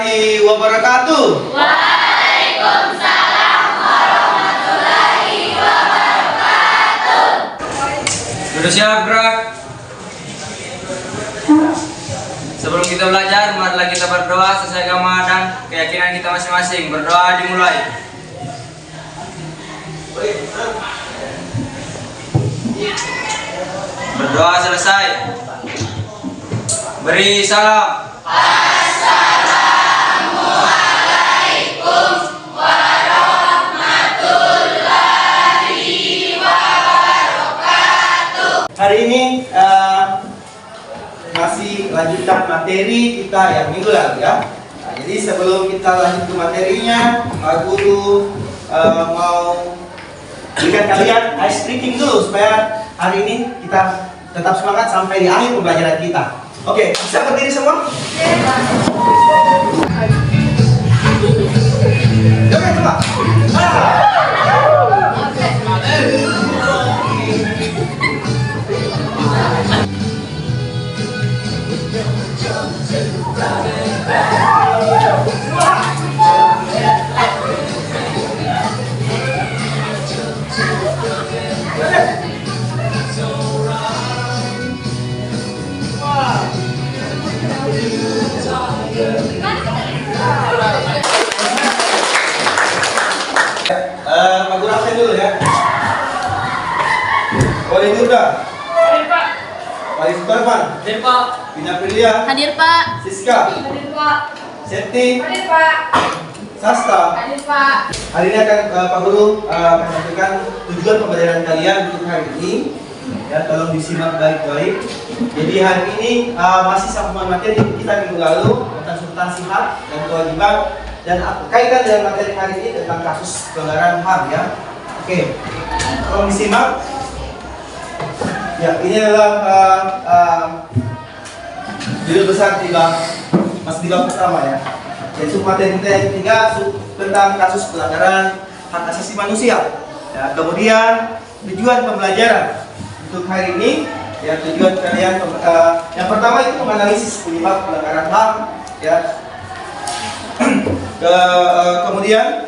warahmatullahi wabarakatuh. Waalaikumsalam warahmatullahi wabarakatuh. Sudah siap, gerak. Sebelum kita belajar, marilah kita berdoa sesuai agama dan keyakinan kita masing-masing. Berdoa dimulai. Berdoa selesai. Beri salam. Assalamualaikum warahmatullahi wabarakatuh. Hari ini masih lanjutkan materi kita yang minggu lalu ya. Nah, jadi sebelum kita lanjut ke materinya, Pak Guru mau berikan kalian ice breaking dulu supaya hari ini kita tetap semangat sampai di akhir pembelajaran kita. Oke, bisa berdiri semua? Oke, coba. Pak Guru absen dulu ya. Wali Nurda. Hadir Pak. Wali Sutarman. Hadir Pak. Bina Prilia. Hadir Pak. Siska. Hadir Pak. Seti. Hadir Pak. Sasta. Hadir Pak. Hari ini akan Pak Guru akan sampaikan tujuan pembelajaran kalian untuk hari ini. Ya, tolong disimak baik-baik. Jadi hari ini masih sambungan materi kita minggu lalu tentang substansi hak dan kewajiban dan kaitan dengan materi hari ini tentang kasus pelanggaran HAM ya. Oke, tolong disimak. Ya, ini adalah judul besar masih di bab pertama ya. Jadi materi kita yang ketiga tentang kasus pelanggaran hak asasi manusia. Ya, kemudian tujuan pembelajaran untuk hari ini ya, tujuan kalian yang pertama itu menganalisis penyebab pelanggaran HAM ya. Kemudian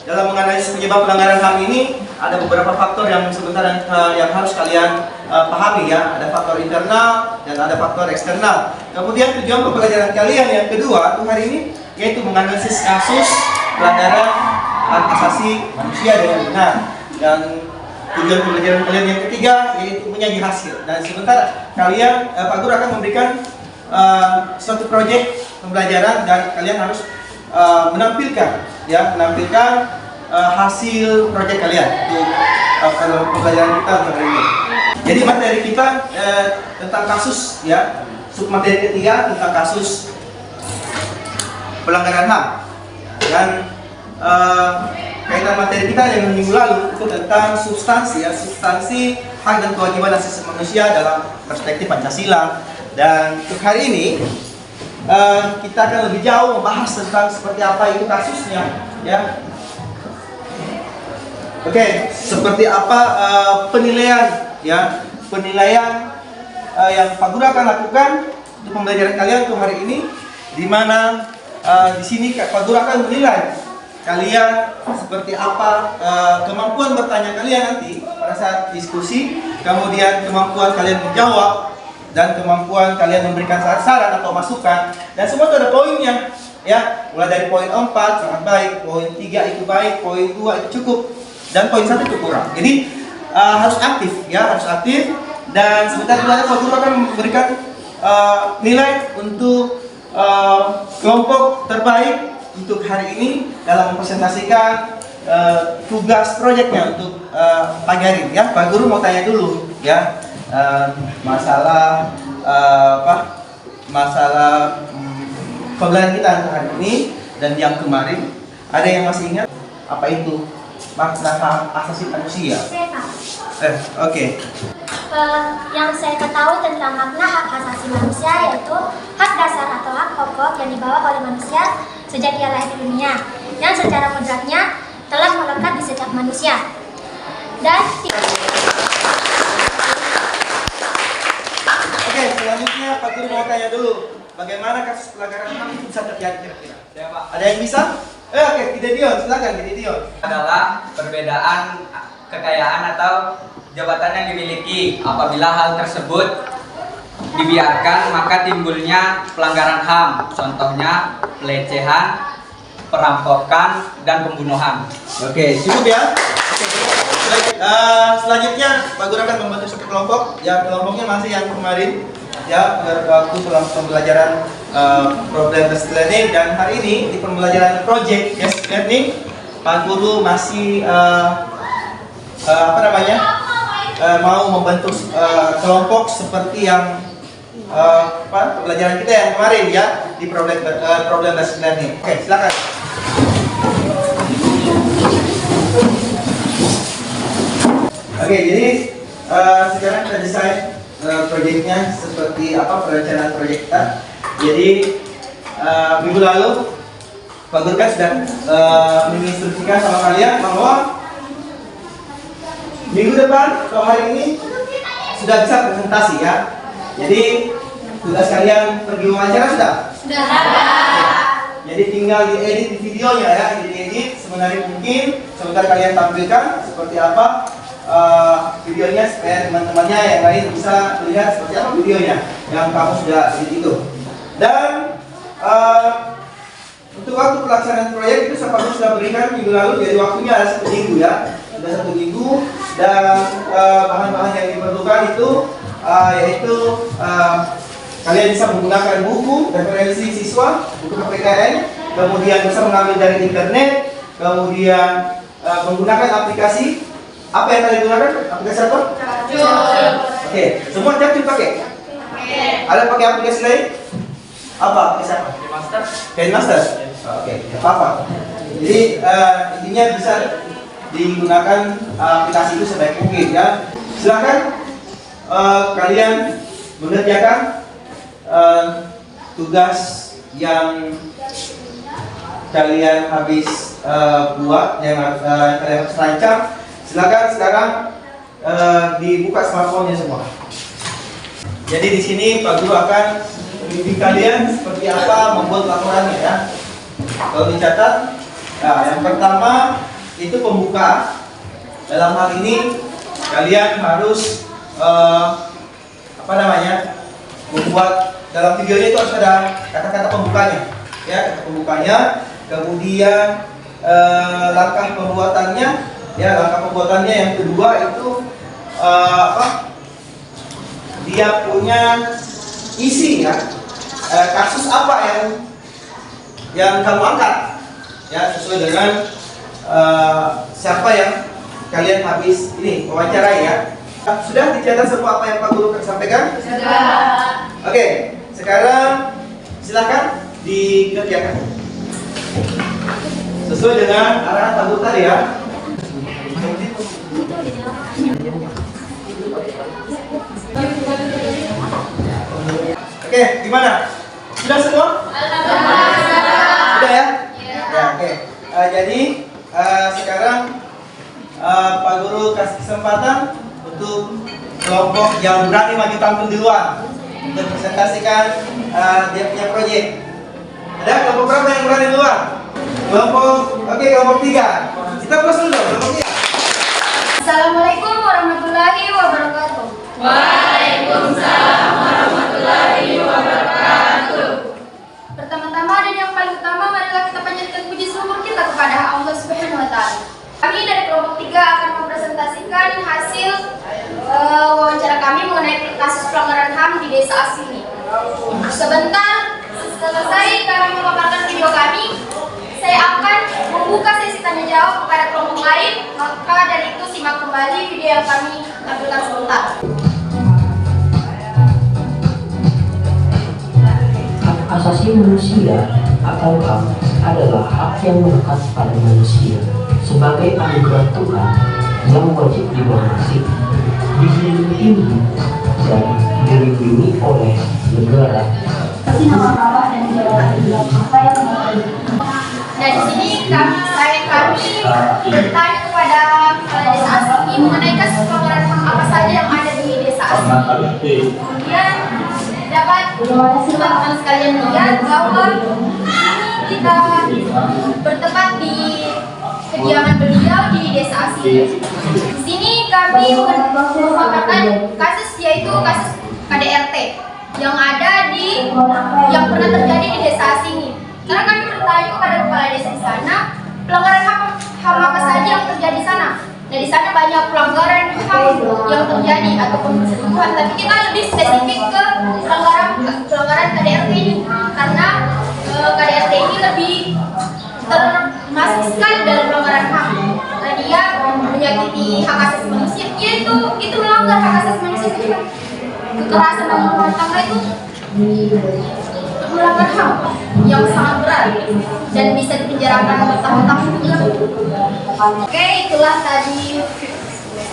dalam menganalisis penyebab pelanggaran HAM ini ada beberapa faktor yang sebentar yang harus kalian pahami ya. Ada faktor internal dan ada faktor eksternal. Kemudian tujuan pembelajaran kalian yang kedua untuk hari ini yaitu menganalisis kasus pelanggaran hak asasi manusia dengan benar. Dan tujuan pembelajaran kalian yang ketiga yaitu menyaji hasil. Dan sebentar kalian Pak Guru akan memberikan suatu proyek pembelajaran dan kalian harus menampilkan hasil proyek kalian untuk pembelajaran kita hari ini. Jadi materi kita tentang kasus ya, submateri ketiga tentang kasus pelanggaran HAM dan kaitan materi kita yang minggu lalu itu tentang substansi hak dan kewajiban asasi manusia dalam perspektif Pancasila. Dan untuk hari ini kita akan lebih jauh membahas tentang seperti apa itu kasusnya ya. Oke, seperti apa penilaian yang Pak Guru akan lakukan untuk pembelajaran kalian untuk hari ini, di mana di sini Pak Guru akan menilai kalian seperti apa kemampuan bertanya kalian nanti pada saat diskusi, kemudian kemampuan kalian menjawab dan kemampuan kalian memberikan saran atau masukan, dan semua itu ada poinnya ya. Mulai dari poin 4 sangat baik, poin 3 itu baik, poin 2 itu cukup, dan poin 1 itu kurang. Jadi harus aktif ya, harus aktif. Dan sebentar lagi Pak Guru akan memberikan nilai untuk kelompok terbaik untuk hari ini dalam mempresentasikan tugas proyeknya untuk pagi hari ya. Pak Guru mau tanya dulu ya, masalah pembelajaran kita untuk hari ini dan yang kemarin. Ada yang masih ingat apa itu makna hak asasi manusia? Oke. Yang saya ketahui tentang makna hak asasi manusia yaitu hak dasar atau hak pokok yang dibawa oleh manusia sejak ia lahir di dunia, yang secara kodratnya telah melekat di setiap manusia. Dan Oke, selanjutnya Pak Guru mau tanya dulu. bagaimana kasus pelanggaran HAM itu bisa terjadi kira-kira? Ya, Pak. Ada yang bisa? Oke, Gideon, silakan Gideon. Adalah perbedaan kekayaan atau jabatan yang dimiliki. Apabila hal tersebut dibiarkan, maka timbulnya pelanggaran HAM. Contohnya pelecehan, perampokan, dan pembunuhan. Oke, cukup ya. Baik, selanjutnya Pak Guru akan membentuk satu kelompok. Ya, kelompoknya masih yang kemarin. Ya, waktu pembelajaran problem based learning, dan hari ini di pembelajaran project based learning Pak Guru masih mau membentuk kelompok seperti yang pembelajaran kita yang kemarin ya di problem based learning. Oke, silakan. Oke, jadi sekarang kita desain proyeknya seperti apa, perencanaan proyek kita. Jadi minggu lalu Pak Guru kan sudah menginstruksikan sama kalian bahwa minggu depan atau hari ini sudah bisa presentasi ya. Jadi tugas kalian pergi wawancara sudah? Sudah. Jadi tinggal diedit di videonya ya, diedit sebenarnya mungkin sebentar kalian tampilkan seperti apa videonya supaya teman-temannya yang lain bisa melihat seperti apa videonya yang kamu sudah edit itu. Dan untuk waktu pelaksanaan proyek itu Pak Guru sudah berikan minggu lalu, jadi waktunya ada 1 minggu ya, sudah 1 minggu, dan bahan-bahan yang diperlukan itu yaitu kalian bisa menggunakan buku referensi siswa, buku PPKN, kemudian bisa mengambil dari internet, kemudian menggunakan aplikasi. Apa yang kalian gunakan? Aplikasi apa? Oke, semua Capcus pakai? Ada pakai aplikasi lain? Apa aplikasi apa? KineMaster. Oke, tidak apa-apa. Jadi intinya bisa digunakan aplikasi itu sebaik mungkin ya. Silakan kalian mengerjakan tugas yang kalian habis buat, yang kalian harus rancang. Silakan sekarang dibuka smartphone-nya semua. Jadi di sini Pak Guru akan membimbing kalian seperti apa membuat laporannya ya. Kalau dicatat, nah, yang pertama itu pembuka. Dalam hal ini kalian harus membuat dalam videonya itu harus ada kata-kata pembukanya, ya, kata pembukanya. Kemudian langkah pembuatannya, ya, langkah pembuatannya yang kedua itu dia punya isi ya, kasus apa yang kamu angkat, ya, sesuai dengan siapa yang kalian habis ini wawancarai ya. Sudah dicatat semua apa yang Pak Guru sampaikan? Sudah. Oke, sekarang silakan dikerjakan sesuai dengan arahan Pak Guru tadi ya. Oke, gimana? Sudah semua? Sudah ya? Ya, oke. Jadi sekarang Pak Guru kasih kesempatan untuk kelompok yang berani maju tampil di luar untuk presentasikan dia punya proyek. Ada kelompok berapa yang berani di luar? Kelompok 3. Kita plus dulu kelompok 3. Assalamualaikum warahmatullahi wabarakatuh. Waalaikumsalam warahmatullahi wabarakatuh. Pertama-tama dan yang paling utama, marilah kita panjatkan puji syukur kita kepada Allah Subhanahu wa taala. Kami dari kelompok 3 akan mempresentasikan hasil wawancara kami mengenai kasus pelanggaran HAM di desa asini. Sebentar selesai kami memaparkan video kami, saya akan membuka sesi tanya jawab kepada kelompok lain. Maka dari itu simak kembali video yang kami tampilkan sebentar. Hak asasi manusia atau HAM adalah hak yang melekat pada manusia sebagai anugerah Tuhan yang wajib dihormati, dilindungi dan dilindungi oleh negara. Dan di sini kami bertanya kepada kepala desa asing mengenai kasus pelanggaran HAM apa saja yang ada di desa asing. Kemudian dapat teman-teman sekalian lihat bahwa kita bertempat di kediaman beliau di desa asli. Di sini kami mengabarkan kasus, yaitu kasus KDRT yang pernah terjadi di desa asli. Karena kami bertanya kepada kepala desa di sana, pelanggaran HAM apa saja yang terjadi di sana. Nah, di sana banyak pelanggaran HAM yang terjadi ataupun perselingkuhan, tapi kita lebih spesifik ke pelanggaran KDRT ini karena KDRT ini lebih termasuk sekali dalam pelanggaran HAM. Karena dia menyakiti hak asasi manusia, itu melanggar hak asasi manusia juga. Kekerasan dalam rumah tangga itu melanggar HAM yang sangat berat dan bisa dipenjarakan bertahun-tahun juga. Oke, itulah tadi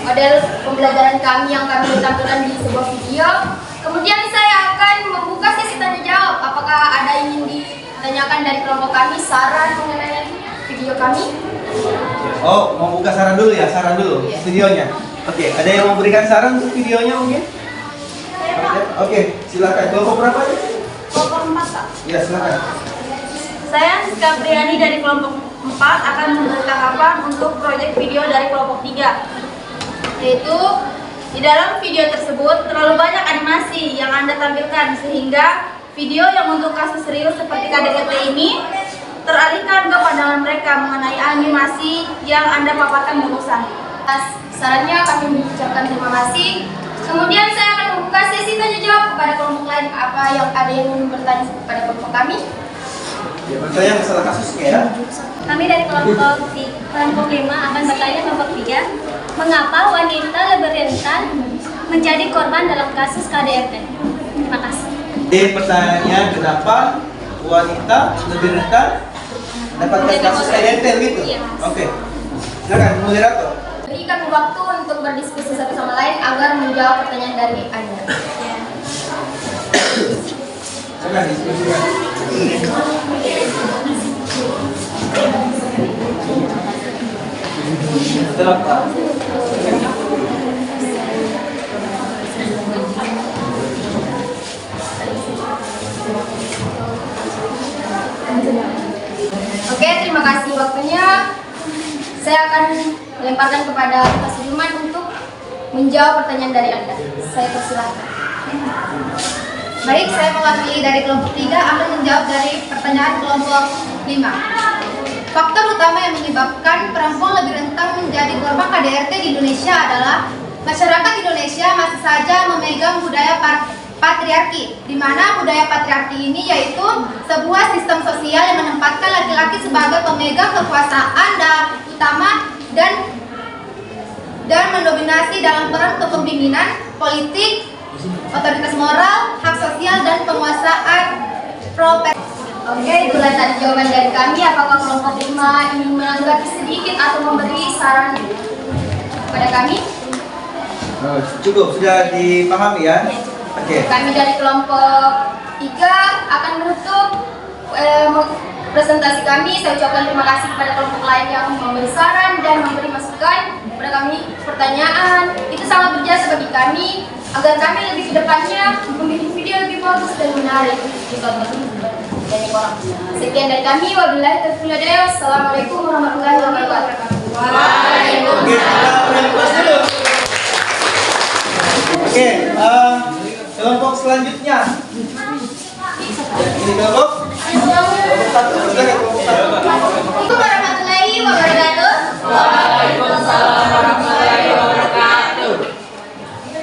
model pembelajaran kami yang kami tampilkan di sebuah video. Kemudian saya akan membuka sesi tanya jawab. Apakah ada yang ingin ditanyakan dari kelompok kami, saran mengenai video kami? Oh, mau buka saran dulu ya? Saran dulu videonya. Oke, ada yang mau berikan saran untuk videonya mungkin? Oke, silakan. Kelompok berapa ya? Kelompok 4, Kak. Ya, silakan. Saya Siska Priani dari kelompok 4 akan memberi tanggapan untuk proyek video dari kelompok 3. Yaitu, di dalam video tersebut terlalu banyak animasi yang Anda tampilkan sehingga video yang untuk kasus serius seperti KDRT ini teralihkan ke pandangan mereka mengenai animasi yang Anda paparkan barusan. Atas sarannya kami mengucapkan terima kasih. Kemudian saya akan membuka sesi tanya jawab kepada kelompok lain. Apa yang ada yang ingin bertanya kepada kelompok kami? Ya, bertanya masalah kasusnya ya. Kami dari kelompok 5 akan bertanya kelompok 3, mengapa wanita lebih rentan menjadi korban dalam kasus KDRT? Terima kasih. Pertanyaan, kenapa wanita lebih rentan mendapatkan kasus KDRT begitu? Iya. Oke. Silakan moderator. Beri kami waktu untuk berdiskusi satu sama lain agar menjawab pertanyaan dari Anda. Silakan diskusikan. Setelah Pak. Oke, terima kasih waktunya. Saya akan melemparkan kepada Pak Sudirman untuk menjawab pertanyaan dari Anda. Saya persilahkan. Baik, saya mewakili dari kelompok 3 akan menjawab dari pertanyaan kelompok 5. Faktor utama yang menyebabkan perempuan lebih rentan menjadi korban KDRT di Indonesia adalah masyarakat Indonesia masih saja memegang budaya patriarki, di mana budaya patriarki ini yaitu sebuah sistem sosial yang menempatkan laki-laki sebagai pemegang kekuasaan utama dan mendominasi dalam peran kepemimpinan politik, otoritas moral, hak sosial, dan penguasaan profesi. Oke, itulah tadi jawaban dari kami. Apakah kelompok 5 ingin menanggapi sedikit atau memberi saran kepada kami? Cukup, sudah dipahami ya? Oke. Kami dari kelompok 3 akan menutup presentasi kami. Saya ucapkan terima kasih kepada kelompok lain yang memberi saran dan memberi masukan kepada kami. Pertanyaan itu sangat berjasa bagi kami agar kami lebih ke depannya membuat video lebih bagus dan menarik ditonton banyak orang. Sekian dari kami. Wabillahi taufiq wal hidayah. Assalamualaikum warahmatullahi wabarakatuh. Oke, kita udah kelas dulu. Oke, kelompok selanjutnya. Ini kelompok 1. Silakan kelompok 1. Assalamualaikum warahmatullahi wabarakatuh. Waalaikumsalam warahmatullahi wabarakatuh.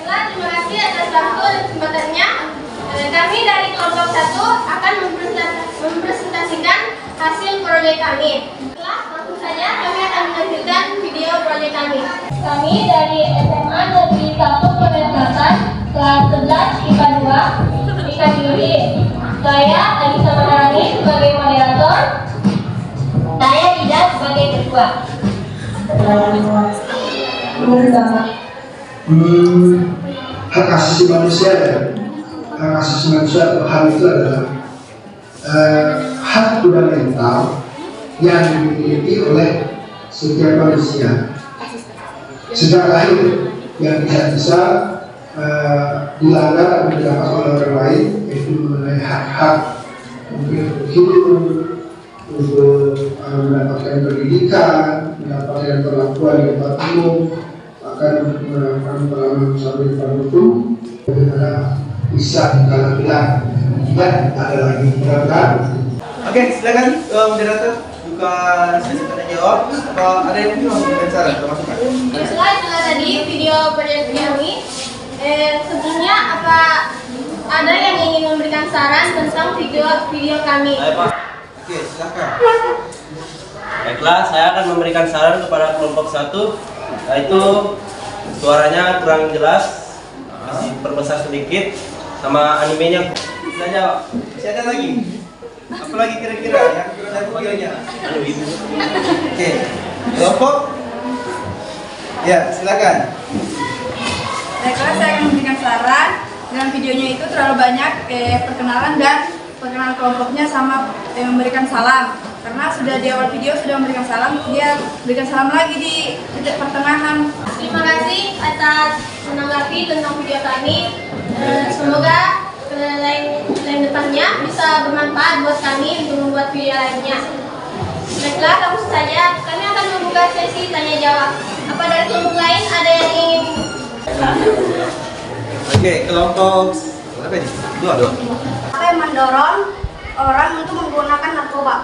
Terima kasih atas waktu dan kesempatannya. Kami dari kelompok 1 akan mempresentasikan hasil proyek kami. Setelah langsung saja kami akan menampilkan video proyek kami. Kami dari SMA Negeri 1 Korea Selatan, kelas 11 IPA 2, IPA Juri. Saya Alisa Manarani sebagai moderator. Saya Ida sebagai ketua. Hak asasi manusia ya. Hak asasi manusia atau HAM itu adalah hak fundamental yang dimiliki oleh setiap manusia sejak lahir, yang bisa dilanggar atau didapat oleh orang lain, yaitu mengenai hak-hak mungkin untuk hidup, untuk mendapatkan pendidikan, mendapatkan perlakuan di tempat umum, bahkan mendapatkan pengalaman sampai di depan hukum, bagaimana bisa dilakukan tidak ada lagi gerakan. Oke, silakan moderator buka sesi tanya jawab. Apa ada yang mau memberikan saran atau masukan? Itulah tadi video proyek kami. Sebelumnya apa ada yang ingin memberikan saran tentang video kami? Ayo Pak. Oke, silakan. Baiklah, saya akan memberikan saran kepada kelompok 1, yaitu suaranya kurang jelas, diperbesar sedikit, sama animenya. Bisa jawab. Masih ada lagi? Apa lagi kira-kira yang kurang dari videonya? Oke, kelompok. Ya, silakan. Baiklah, saya akan memberikan saran. Dalam videonya itu terlalu banyak perkenalan dan perkenalan kelompoknya sama memberikan salam. Karena sudah di awal video sudah memberikan salam, dia berikan salam lagi di titik pertengahan. Terima kasih atas menanggapi tentang video kami. Semoga lain depannya bisa bermanfaat buat kami untuk membuat video lainnya. Baiklah, langsung saja kami akan membuka sesi tanya jawab. Apa dari kelompok lain ada yang ingin? Oke, kelompok apa ini? Dua. Apa yang mendorong orang untuk menggunakan narkoba?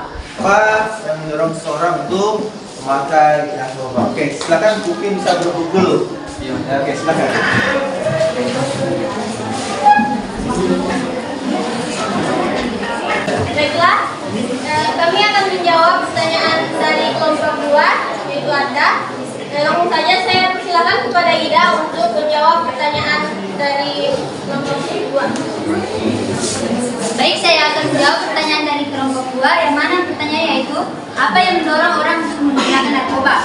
Apa yang mendorong seseorang untuk memakai narkoba? Oke, silakan mungkin bisa bergoogle. Ya, oke, silakan. Baiklah, kami akan menjawab pertanyaan dari kelompok 2, yaitu Anda. Langsung saja saya persilakan kepada Ida untuk menjawab pertanyaan dari kelompok 2. Baik, saya akan menjawab pertanyaan dari kelompok 2, yang mana pertanyaannya yaitu apa yang mendorong orang untuk menggunakan narkoba?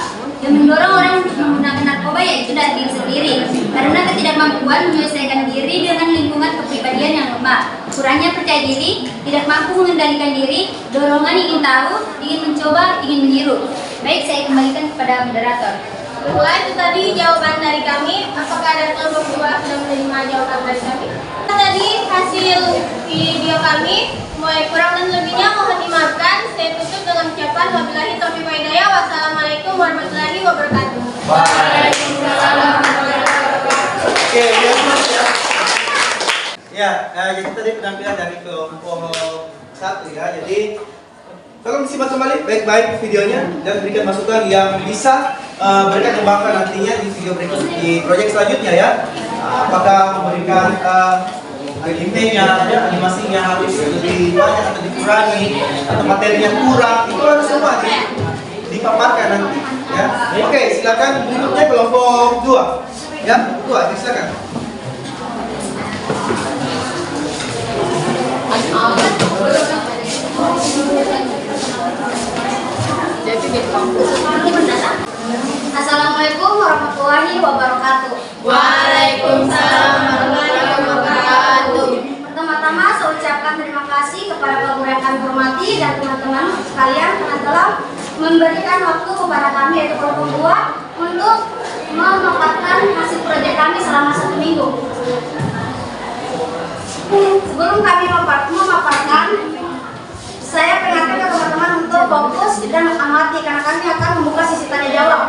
Yang mendorong orang untuk menggunakan narkoba yaitu dari diri sendiri, karena ketidakmampuan menyesuaikan diri dengan lingkungan kepribadian yang lemah, kurangnya percaya diri, tidak mampu mengendalikan diri, dorongan ingin tahu, ingin mencoba, ingin meniru. Baik, saya kembalikan kepada moderator. Baiklah, itu tadi jawaban dari kami. Apakah dari kelompok 2 sudah menerima jawaban dari kami? Tadi hasil video kami. Kurang dan lebihnya mohon dimaafkan. Saya tutup dengan ucapan wabillahi taufiq wal hidayah. Wassalamualaikum warahmatullahi wabarakatuh. Waalaikumsalam. Oke, ya, jadi tadi penampilan dari kelompok 1 ya. Jadi tolong disimak kembali baik-baik videonya dan berikan masukan yang bisa mereka kembangkan nantinya di video berikut di proyek selanjutnya ya. Apakah memberikan gameplaynya, ya, animasinya harus lebih banyak atau dikurangi, atau materinya kurang, itu harus semua dipaparkan nanti ya. Oke, silakan berikutnya kelompok 2 ya, 2 silakan. Assalamualaikum warahmatullahi wabarakatuh. Waalaikumsalam warahmatullahi wabarakatuh. Pertama-tama saya ucapkan terima kasih kepada Pak Guru yang kami hormati dan teman-teman sekalian karena telah memberikan waktu kepada kami yaitu kelompok 2 untuk memaparkan hasil proyek kami selama 1 minggu. Sebelum kami memaparkan, saya peringatkan ke teman-teman untuk fokus dan mengamati karena kami akan membuka sesi tanya jawab.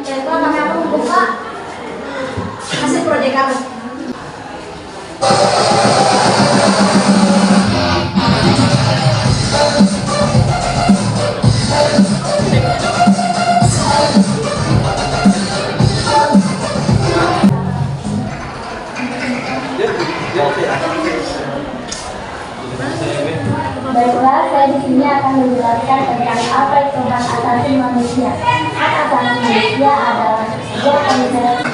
Jadi kami akan membuka hasil proyek kami. Baiklah, saya di sini akan menjelaskan tentang apa itu hak asasi manusia. Hak asasi manusia adalah sebuah pemikiran.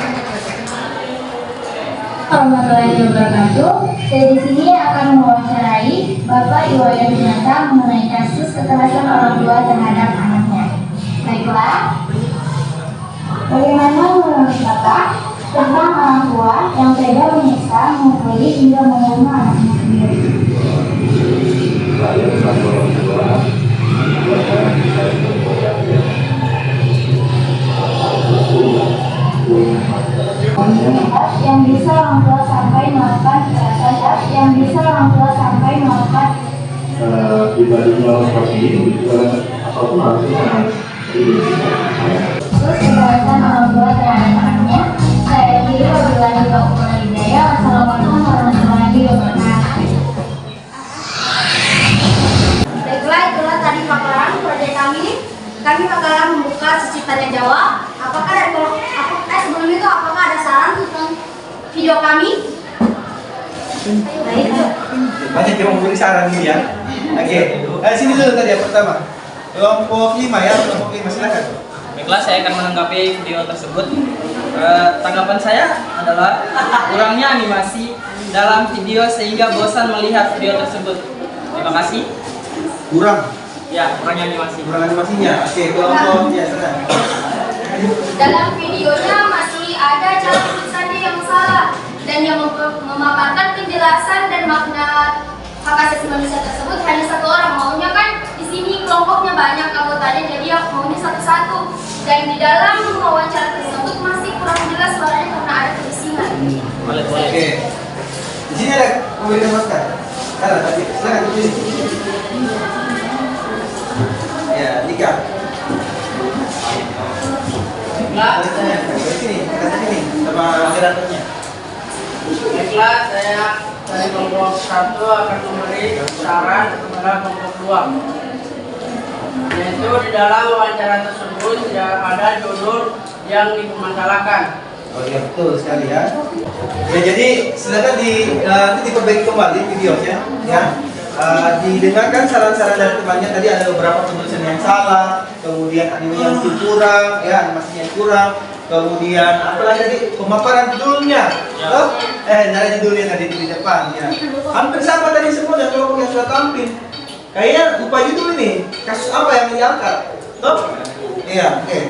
Warahmatullahi wabarakatuh. Saya di sini akan mewawancarai Bapak Iwayan Dinata mengenai kasus kekerasan orang tua terhadap anaknya. Baiklah, bagaimana menurut Bapak tentang orang tua yang tega menyiksa, memukuli hingga membunuh anaknya sendiri? Yang bisa orang tua jadi juga apapun harus kita Terus kekerasan orang tua terhadap anaknya. Saya kira wabillahi taufiq hidayah. Wassalamualaikum warahmatullahi wabarakatuh. Baiklah, itulah tadi paparan proyek kami. Kami bakalan membuka sesi tanya jawab. Sebelum itu apakah ada saran tentang video kami? Baik. Banyak yang memberi saran ini ya. Oke, sini dulu tadi yang pertama. Kelompok 5 ya, kelompok 5 silakan. Baiklah, saya akan menanggapi video tersebut. Tanggapan saya adalah kurangnya animasi dalam video sehingga bosan melihat video tersebut. Terima kasih. Kurang Kurangnya animasi. kurang animasinya. Oke, kelompok ya sana. Dalam videonya masih ada cara tulisannya yang salah dan yang memaparkan penjelasan dan makna hak asasi manusia tersebut hanya satu orang. Maunya kan di sini kelompoknya banyak anggotanya, jadi ya maunya satu-satu. Dan di dalam wawancara tersebut masih kurang jelas suaranya karena ada kebisingan. Boleh. Oke. Di sini ada pemberian masker. Sana tadi, silakan tulis. Ya, Dika. Sini, sama moderatornya. Baiklah, saya dari kelompok 1 akan memberi saran kepada kelompok 2. Yaitu di dalam wawancara tersebut tidak ada judul yang dipermasalahkan. Oh iya, betul sekali ya. Ya jadi silakan nanti diperbaiki kembali videonya ya. Didengarkan saran-saran dari temannya. Tadi ada beberapa penulisan yang salah, kemudian animasinya yang kurang, ya animasinya yang kurang, kemudian apa lagi tadi pemaparan judulnya. Oh, dari judulnya tadi di depan ya. Hampir sama tadi semua dan kelompok yang sudah tampil. Kayaknya lupa judul ini. Kasus apa yang diangkat? Toh? Iya, oke.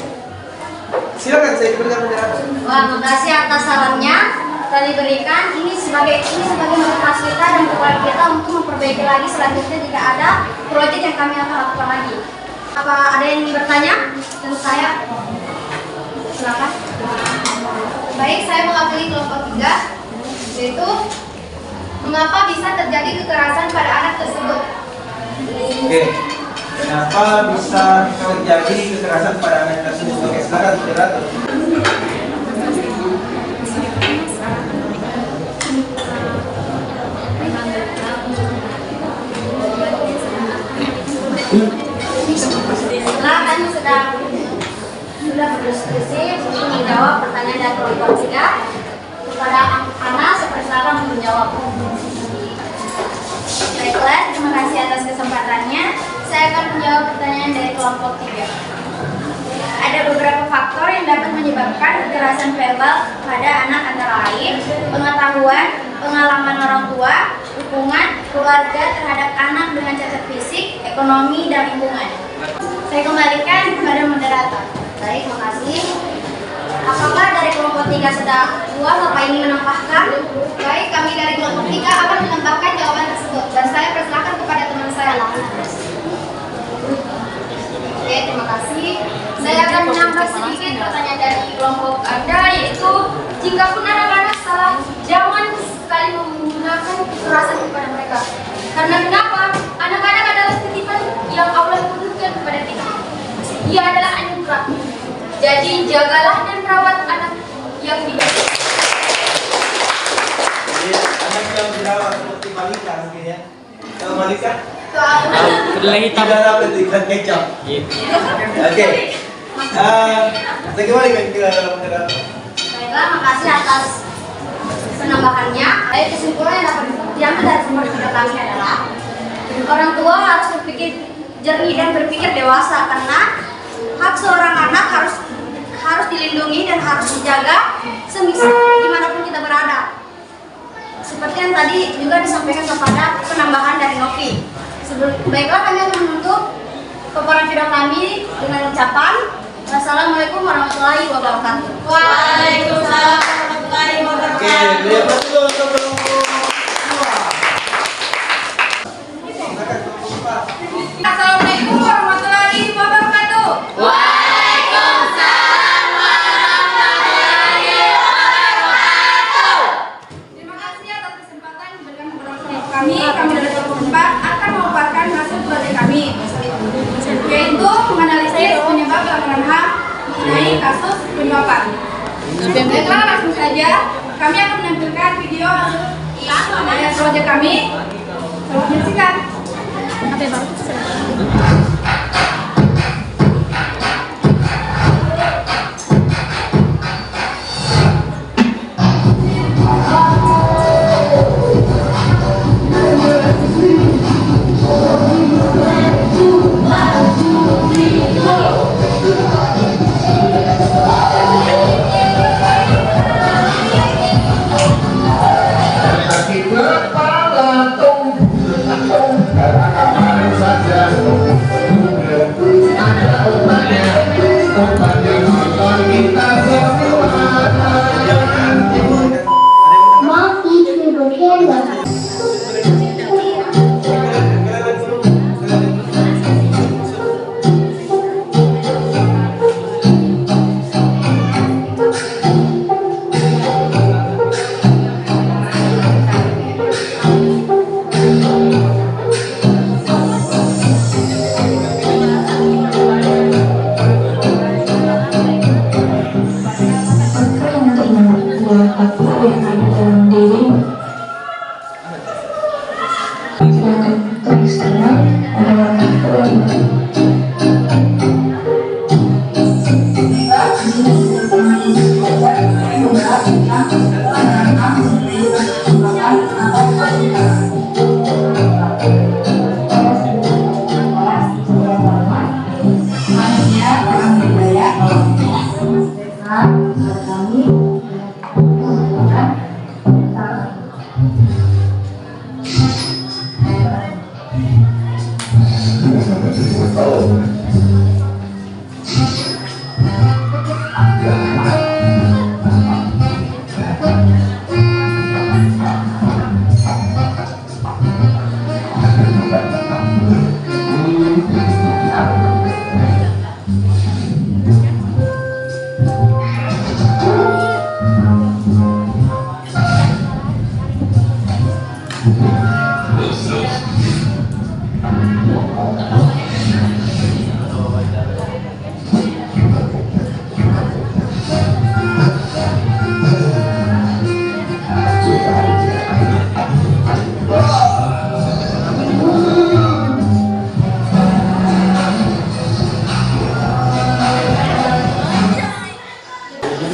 Silakan saya berikan penjelasan. Wah, makasih atas sarannya telah diberikan. Ini sebagai motivasi kita dan kekuatan kita untuk memperbaiki lagi selanjutnya jika ada proyek yang kami akan lakukan lagi. Apa ada yang ingin bertanya tentang saya? Silakan. Baik, saya mewakili kelompok 3, yaitu mengapa bisa terjadi kekerasan pada anak tersebut. Oke. Kenapa bisa terjadi kekerasan pada anak tersebut? Oke, silakan moderator. Setelah kami sudah berdiskusi untuk menjawab pertanyaan dari kelompok 3 kepada Ana, sepersilakan untuk menjawab. Baiklah, terima kasih atas kesempatannya. Saya akan menjawab pertanyaan dari kelompok 3. Ada beberapa faktor yang dapat menyebabkan kekerasan verbal pada anak, antara lain pengetahuan, pengalaman orang tua, dukungan keluarga terhadap anak dengan cacat fisik, ekonomi, dan lingkungan. Saya kembalikan kepada moderator. Baik, makasih. Apakah dari kelompok 3 sudah puas apa ini menambahkan? Baik, kami dari kelompok 3 akan menambahkan jawaban tersebut dan saya persilakan kepada teman saya. Oke, terima kasih. Saya akan menambah sedikit pertanyaan dari kelompok Anda, yaitu jika pun anak-anak salah, jangan sekali menggunakan kekerasan kepada mereka. Karena kenapa? Anak-anak adalah titipan yang Allah berikan kepada kita. Dia adalah anugerah. Jadi jagalah dan rawat anak yang dikasih. Jadi anak yang dirawat seperti Malika mungkin ya. Kalau Malika? Kedelai hitam. Tidak dapat ikan kecap. Oke. Saya kembali ke moderator. Baiklah, makasih atas penambahannya. Baik, kesimpulan yang dapat diambil dari sumber video kami adalah orang tua harus berpikir jernih dan berpikir dewasa, karena hak seorang anak harus dilindungi dan harus dijaga semisal dimanapun kita berada. Seperti yang tadi juga disampaikan kepada penambahan dari Novi. Baiklah, kami akan menutup paparan video kami dengan ucapan wassalamualaikum warahmatullahi wabarakatuh. Waalaikumsalam warahmatullahi wabarakatuh. Oke, beri aplaus dulu untuk kelompok 2. Assalamualaikum warahmatullahi wabarakatuh. Waalaikumsalam warahmatullahi wabarakatuh. Terima kasih atas kesempatan diberikan kepada kami. Kami dari kelompok 4 akan memaparkan hasil proyek kami. pelanggaran HAM mengenai kasus penyuapan. Baiklah, langsung saja kami akan menampilkan video hasil dari proyek kami. Selamat menyaksikan.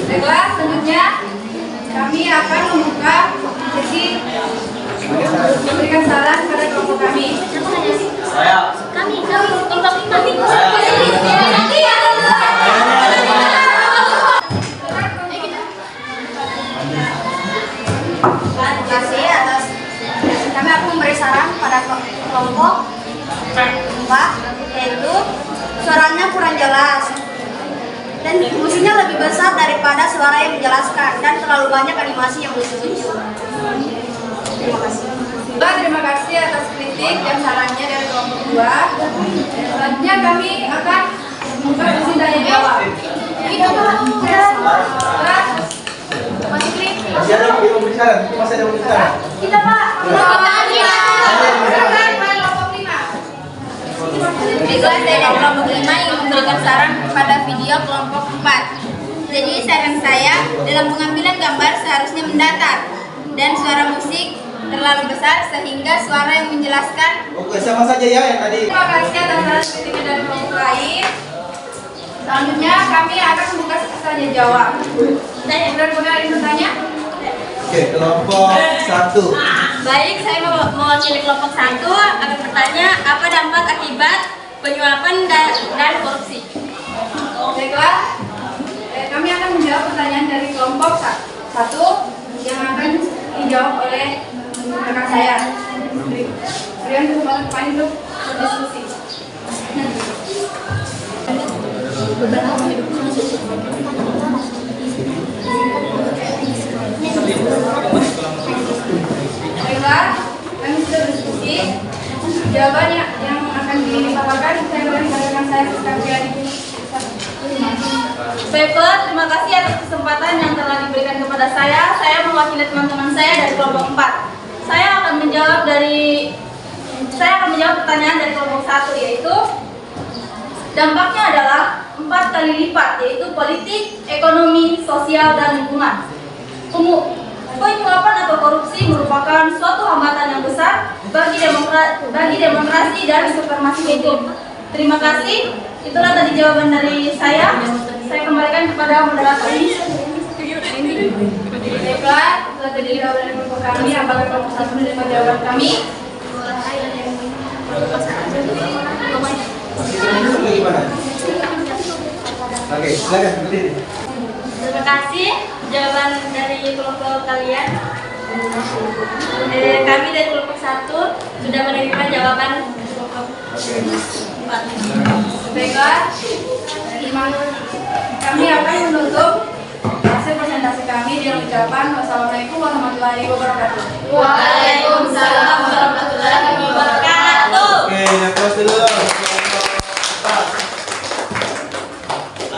Baiklah, selanjutnya kami akan membuka sesi memberikan saran pada kelompok kami. Saya. Kami kelompok 5. Terima kasih atas kami akan memberi saran pada kelompok 4, yaitu suaranya kurang jelas dan musinya lebih besar daripada suara yang menjelaskan dan terlalu banyak animasi yang lucu-lucu. Terima kasih. Terima kasih atas kritik dan sarannya dari kelompok 2. Selanjutnya kami akan membuka sesi tanya jawab. Masih kritik. Masih ada yang mau bicara? Masih ada yang mau bicara? Kita Pak. Baiklah, saya dari kelompok 5 ingin memberikan saran kepada video kelompok 4. Jadi saran saya, dalam pengambilan gambar seharusnya mendatar dan suara musik terlalu besar sehingga suara yang menjelaskan. Oke, sama saja ya yang tadi. Terima kasih atas saran kritiknya dari kelompok lain. Selanjutnya kami akan membuka sesi tanya jawab. Benar-benar ingin bertanya? Oke, kelompok 1. Baik, saya mewakili kelompok 1 akan bertanya apa dampak akibat penyuapan dan korupsi. Baiklah, kami akan menjawab pertanyaan dari kelompok 1 yang akan dijawab oleh rekan saya. Kalian kembali ke depan untuk berdiskusi. Baiklah, kami sudah berdiskusi. Jawaban yang akan dipaparkan saya berikan kepada rekan saya Kapriani. Baiklah, terima kasih atas kesempatan yang telah diberikan kepada saya. Saya mewakili teman-teman saya dari kelompok 4. Saya akan menjawab pertanyaan dari kelompok 1, yaitu Dampaknya adalah 4 kali lipat, yaitu politik, ekonomi, sosial, dan lingkungan. Penyuapan atau korupsi merupakan suatu hambatan yang besar bagi demokrasi dan supremasi hukum. Terima kasih. Itulah tadi jawaban dari saya. Saya kembalikan kepada moderator ini. Baiklah, setelah tadi jawaban dari kelompok kami, apakah kelompok 1 menerima jawaban kami? Oke, silakan berdiri. Terima kasih jawaban dari kelompok kalian. Kami dari kelompok 1 sudah menerima jawaban kelompok 4. Baiklah, kami akan menutup hasil presentasi kami dengan ucapan wassalamualaikum warahmatullahi wabarakatuh. Waalaikumsalam warahmatullahi wabarakatuh. Oke, applause dulu.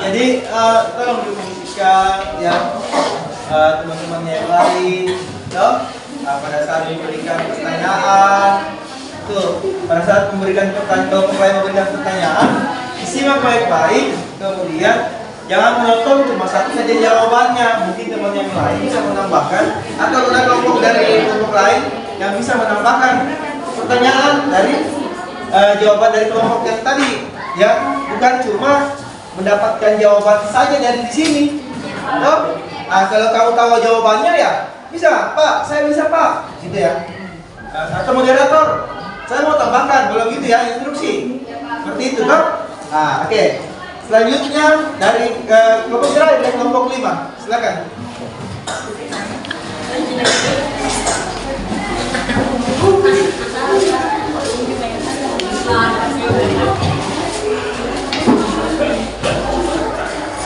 Jadi tolong diperhatikan ya teman-teman yang lain, toh pada saat memberikan pertanyaan, pada saat memberikan pertanyaan, disimak baik-baik, kemudian jangan menonton cuma satu saja jawabannya. Mungkin teman yang lain bisa menambahkan, atau ada kelompok dari kelompok lain yang bisa menambahkan pertanyaan dari jawaban dari kelompok yang tadi, ya, bukan cuma mendapatkan jawaban saja dari di sini. Loh, kalau kamu tahu jawabannya ya bisa, Pak, saya bisa, Pak, gitu ya. Atau moderator, saya mau tambahkan, kalau gitu ya, instruksi seperti itu, toh. Oke. Selanjutnya dari kelompok terakhir, dari kelompok 5, silakan.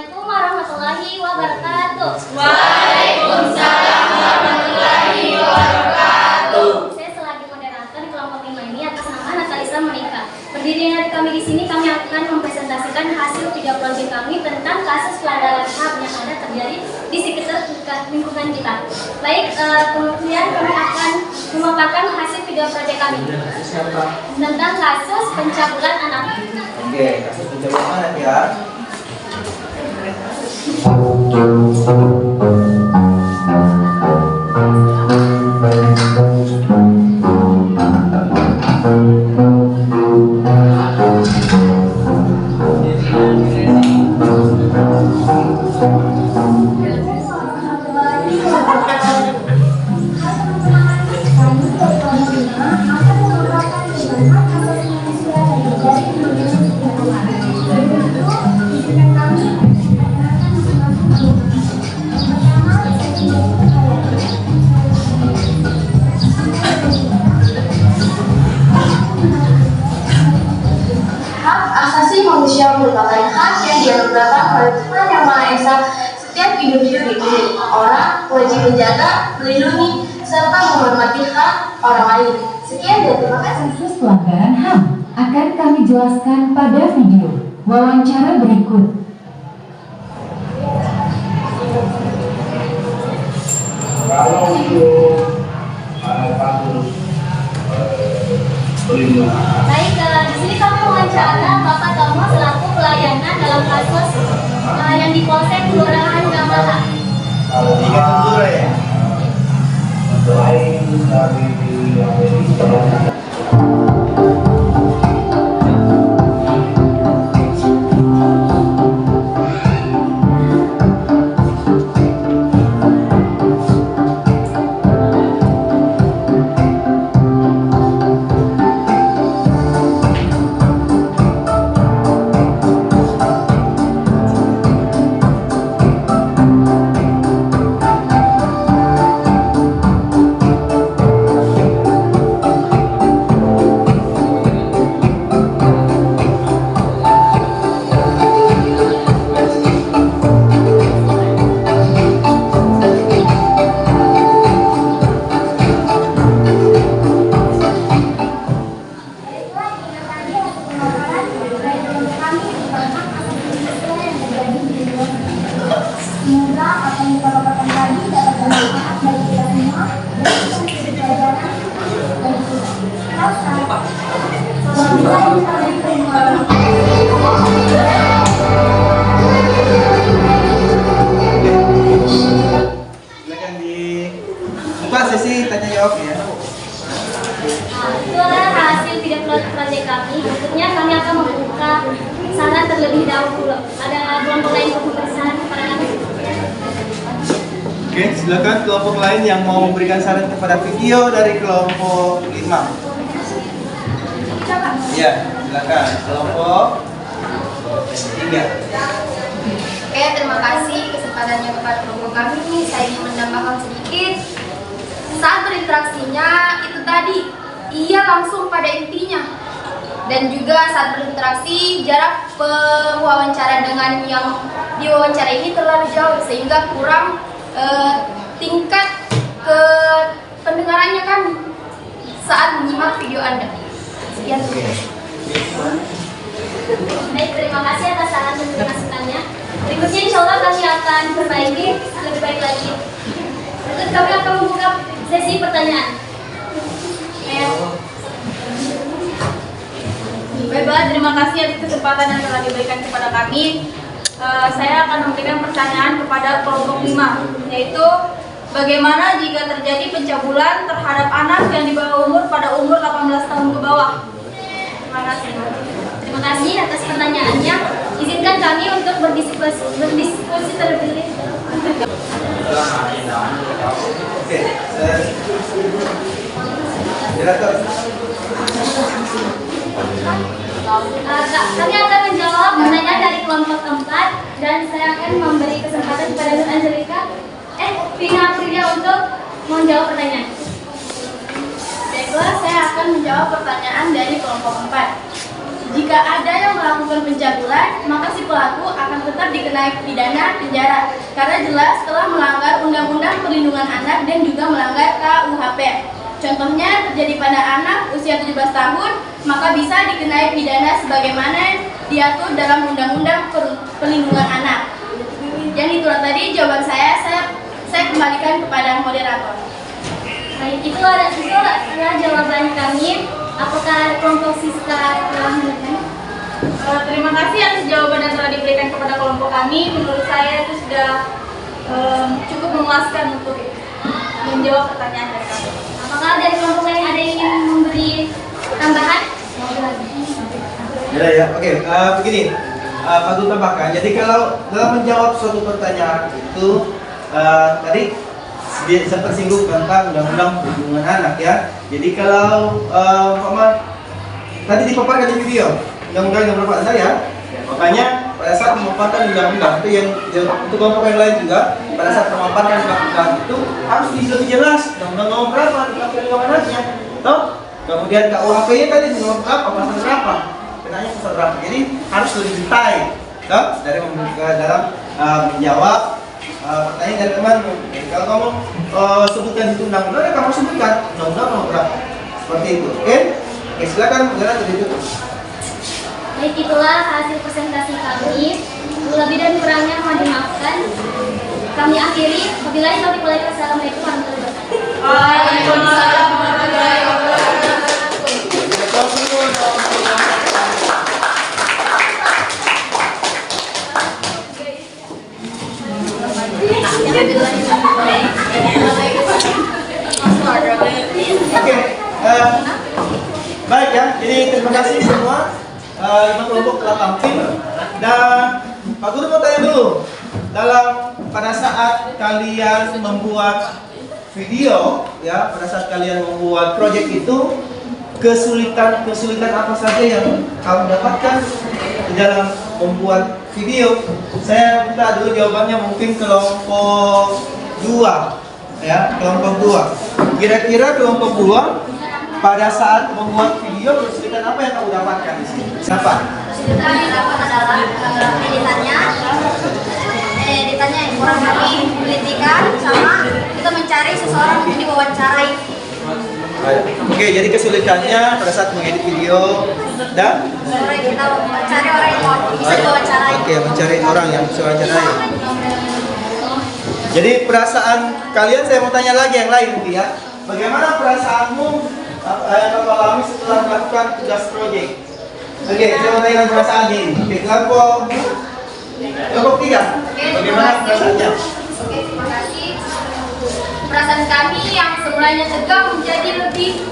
Assalamualaikum warahmatullahi wabarakatuh. Waalaikumsalam warahmatullahi wabarakatuh. Saya selaku moderator di kelompok 5 ini atas nama Natalisa Monika. Berdiri dari kami di sini, kami akan mempresentasikan hasil 3 proyek kami tentang kasus pelanggaran HAM yang ada terjadi di sekitar lingkungan kita. Baik, kemudian kami akan memaparkan hasil 3 proyek kami tentang kasus pencabulan anak. Oke, kasus pencabulan anak ya. Hak asasi manusia merupakan hak yang dianugerahkan oleh Tuhan Yang Maha Esa. Setiap individu di dunia orang wajib menjaga, melindungi, serta menghormati hak orang lain. Sekian dan terima kasih. Kasus pelanggaran HAM akan kami jelaskan pada video wawancara berikut. Kalau untuk kasus pelindungan, Baik, di sini kami wawancara Bapak Tomo selaku pelayanan dalam kasus yang di Polsek Kelurahan Gamaha. Tiga tentura ya. selain dari saran terlebih dahulu. Ada kelompok lain untuk memberi saran kepada kami? Oke, silakan kelompok lain yang mau memberikan saran kepada video dari kelompok 5. Ya, silakan kelompok 3. Oke, terima kasih kesempatannya kepada kelompok kami. Saya ingin menambahkan sedikit. Saat berinteraksinya itu tadi, ia langsung pada intinya. Dan juga saat berinteraksi, jarak pewawancara dengan yang diwawancara ini terlalu jauh sehingga kurang tingkat ke pendengarannya kami saat menyimak video Anda. Sekian. Baik, terima kasih atas saran dan masukannya. Berikutnya insya Allah kami akan perbaiki lebih baik lagi. Berikut kami akan membuka sesi pertanyaan. Baiklah, terima kasih atas kesempatan yang telah diberikan kepada kami. Saya akan memberikan pertanyaan kepada kelompok 5, yaitu bagaimana jika terjadi pencabulan terhadap anak yang di bawah umur pada umur 18 tahun ke bawah? Terima kasih. Terima kasih atas pertanyaannya. Izinkan kami untuk berdiskusi terlebih dahulu. Oke, silakan. Kami akan menjawab pertanyaan dari kelompok 4 dan saya akan memberi kesempatan kepada Nur Angelika, Vina Aprilia untuk menjawab pertanyaan. Baiklah, saya akan menjawab pertanyaan dari kelompok 4. Jika ada yang melakukan pencabulan, maka si pelaku akan tetap dikenai pidana penjara karena jelas telah melanggar Undang-Undang Perlindungan Anak dan juga melanggar KUHP. Contohnya terjadi pada anak usia 17 tahun, maka bisa dikenai pidana sebagaimana diatur dalam Undang-Undang Perlindungan Anak. Yang itulah tadi jawaban saya kembalikan kepada moderator. Baik, itu adalah jawaban kami. Apakah kelompok Siska telah mendengar? Terima kasih atas jawaban yang telah diberikan kepada kelompok kami. Menurut saya itu sudah cukup memuaskan untuk menjawab pertanyaan dari kami. Apakah dari kelompok lain ada yang ingin memberi tambahan? Ya, oke. Begini, Pak Guru tambahkan. Jadi kalau dalam menjawab suatu pertanyaan itu tadi sempat singgung tentang Undang-Undang Perlindungan Anak ya. Jadi kalau tadi dipaparkan di video Undang-Undang yang berapa saya, makanya pada saat memaparkan undang-undang itu yang untuk kelompok yang lain juga pada saat memaparkan undang-undang itu harus lebih jelas undang-undang nomor berapa tentang perlindungan anaknya, toh kemudian KUHP-nya tadi nomor berapa, pasal berapa, kenanya pasal berapa. Jadi harus lebih detail, toh dari dalam menjawab pertanyaan dari teman. Kalau kamu sebutkan itu undang-undang, kamu sebutkan undang-undang nomor berapa, seperti itu. Oke, silakan bergerak dari itu. Baik, itulah hasil presentasi kami. Lebih dan kurangnya mohon dimaafkan. Kami akhiri. Wabillahi taufiq wal hidayah. Assalamualaikum warahmatullahi wabarakatuh. Waalaikumsalam warahmatullahi Oke, baik ya. Jadi terima kasih semua. 5 kelompok telah tampil dan Pak Guru mau tanya dulu, pada saat kalian membuat video ya, pada saat kalian membuat proyek itu kesulitan apa saja yang kamu dapatkan di dalam membuat video? Saya minta dulu jawabannya, mungkin kelompok 2 ya, kelompok 2. Kira-kira kelompok 2 pada saat membuat video kesulitan apa yang kamu dapatkan di sini? Siapa? Kesulitan yang dapat adalah editannya yang kurang kami menelitikan sama kita mencari seseorang untuk diwawancarai. Oke, jadi kesulitannya pada saat mengedit video dan kita mencari orang yang bisa diwawancarai. Oke, mencari orang yang bisa diwawancarai. Jadi perasaan kalian, saya mau tanya lagi yang lain nanti ya. Bagaimana perasaanmu yang kamu alami setelah melakukan tugas proyek? Oke, saya mau tanya perasaan ini. Oke, kelompok 3. Bagaimana perasaannya? Oke, terima kasih. Perasaan kami yang semulanya tegang menjadi lebih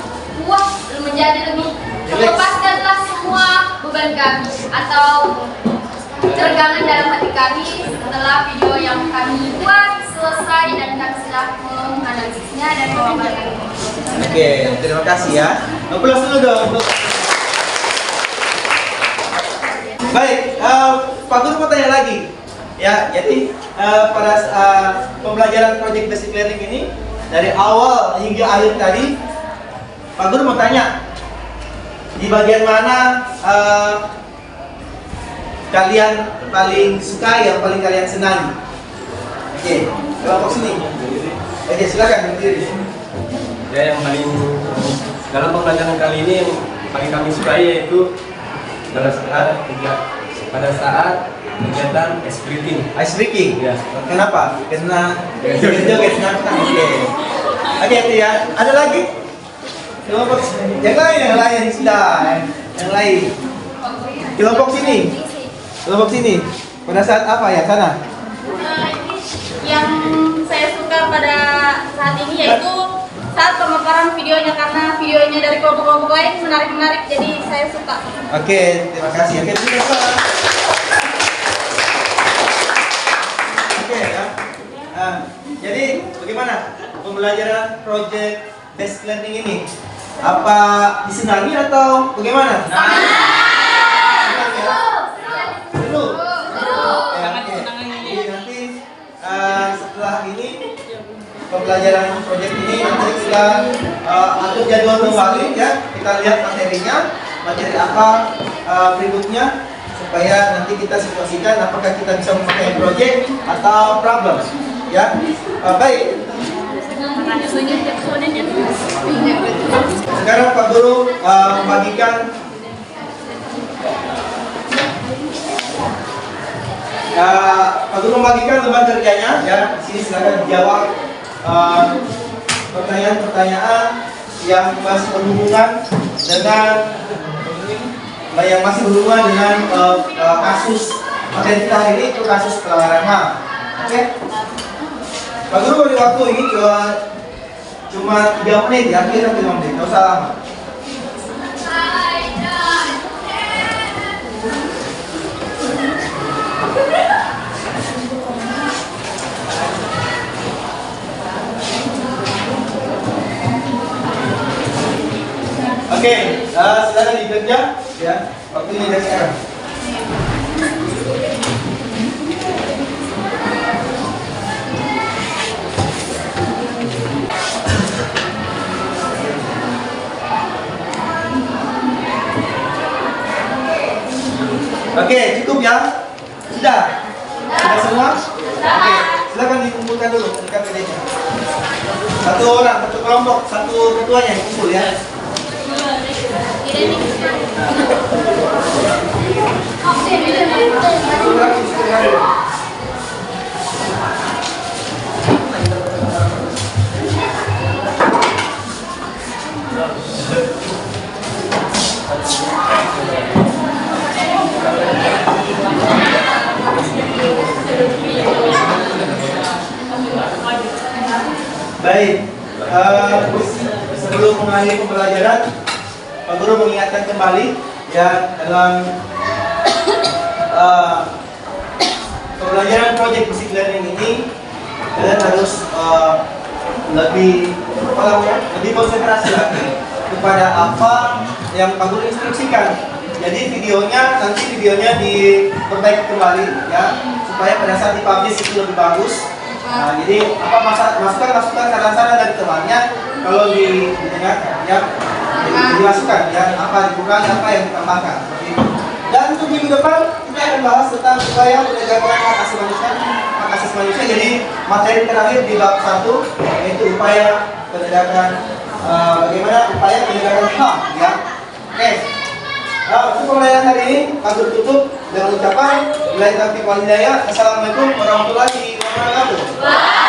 puas, menjadi lebih melepaskanlah semua beban kami atau tergangan dalam hati kami setelah video yang kami buat selesai dan kami sudah menganalisisnya dan mengamalkan. Oke, terima kasih ya. Aplaus dulu dong. Baik, Pak Guru mau tanya lagi. Ya, jadi pada pembelajaran project basic learning ini dari awal hingga akhir tadi, Pak Guru mau tanya di bagian mana kalian paling suka, yang paling kalian senangi? Oke, kelompok sini. Oke, silakan berdiri. Ya, yang paling dalam pembelajaran kali ini yang paling kami sukai yaitu pada saat kegiatan ice breaking. Ice breaking? Ya. Kenapa? Karena joget. Oke, itu ya. Ada lagi? Kelompok yang lain sudah. Yang lain. Kelompok sini. Kelompok sini. Pada saat apa ya? Sana. Yang saya suka pada saat ini yaitu saat pemaparan videonya, karena videonya dari kelompok-kelompok lain menarik-menarik, jadi saya suka. Oke, terima kasih. Oke, ya. Jadi bagaimana pembelajaran project based learning ini? Apa disenangi atau bagaimana? Senang ya? Seru. Oke. Jadi nanti setelah ini pembelajaran project ini nanti kita atur jadwal kembali ya. Kita lihat materinya, materi apa berikutnya, supaya nanti kita situasikan apakah kita bisa memakai project atau problem ya. Baik. Sekarang Pak Guru membagikan Pak Guru membagikan lembar kerjanya ya. Di sini silakan dijawab pertanyaan-pertanyaan yang masih berhubungan dengan kasus materi kita hari ini, itu kasus pelanggaran HAM. Oke? Pak Guru beri waktu ini cuma 3 menit ya, kira 5 menit, nggak usah lama. Oke, silakan dikerja ya. Waktunya dari sekarang. Oke, cukup ya? Sudah? Sudah semua? Oke, silakan dikumpulkan dulu dekat meja. Satu orang, satu kelompok, satu ketuanya dikumpul ya. Baik, sebelum mengakhiri pembelajaran, Pak Guru mengingatkan kembali ya, dalam pembelajaran project basic learning ini kalian harus lebih konsentrasi lagi kepada apa yang Pak Guru instruksikan. Jadi nanti videonya diperbaiki kembali ya, supaya pada saat dipublish itu lebih bagus. Nah, jadi apa masukan saran-saran dari temannya kalau didengarkan ya, dimasukkan ya, apa dikurangi, apa yang ditambahkan seperti itu. Dan untuk minggu depan kita akan bahas tentang upaya penegakan hak asasi manusia. Jadi materi terakhir di bab 1 yaitu upaya penegakan bagaimana upaya penegakan HAM ya. Oke. Untuk pembelajaran hari ini Pak Guru tutup dengan ucapan Billahi taufiq wal hidayah. Assalamualaikum warahmatullahi wabarakatuh.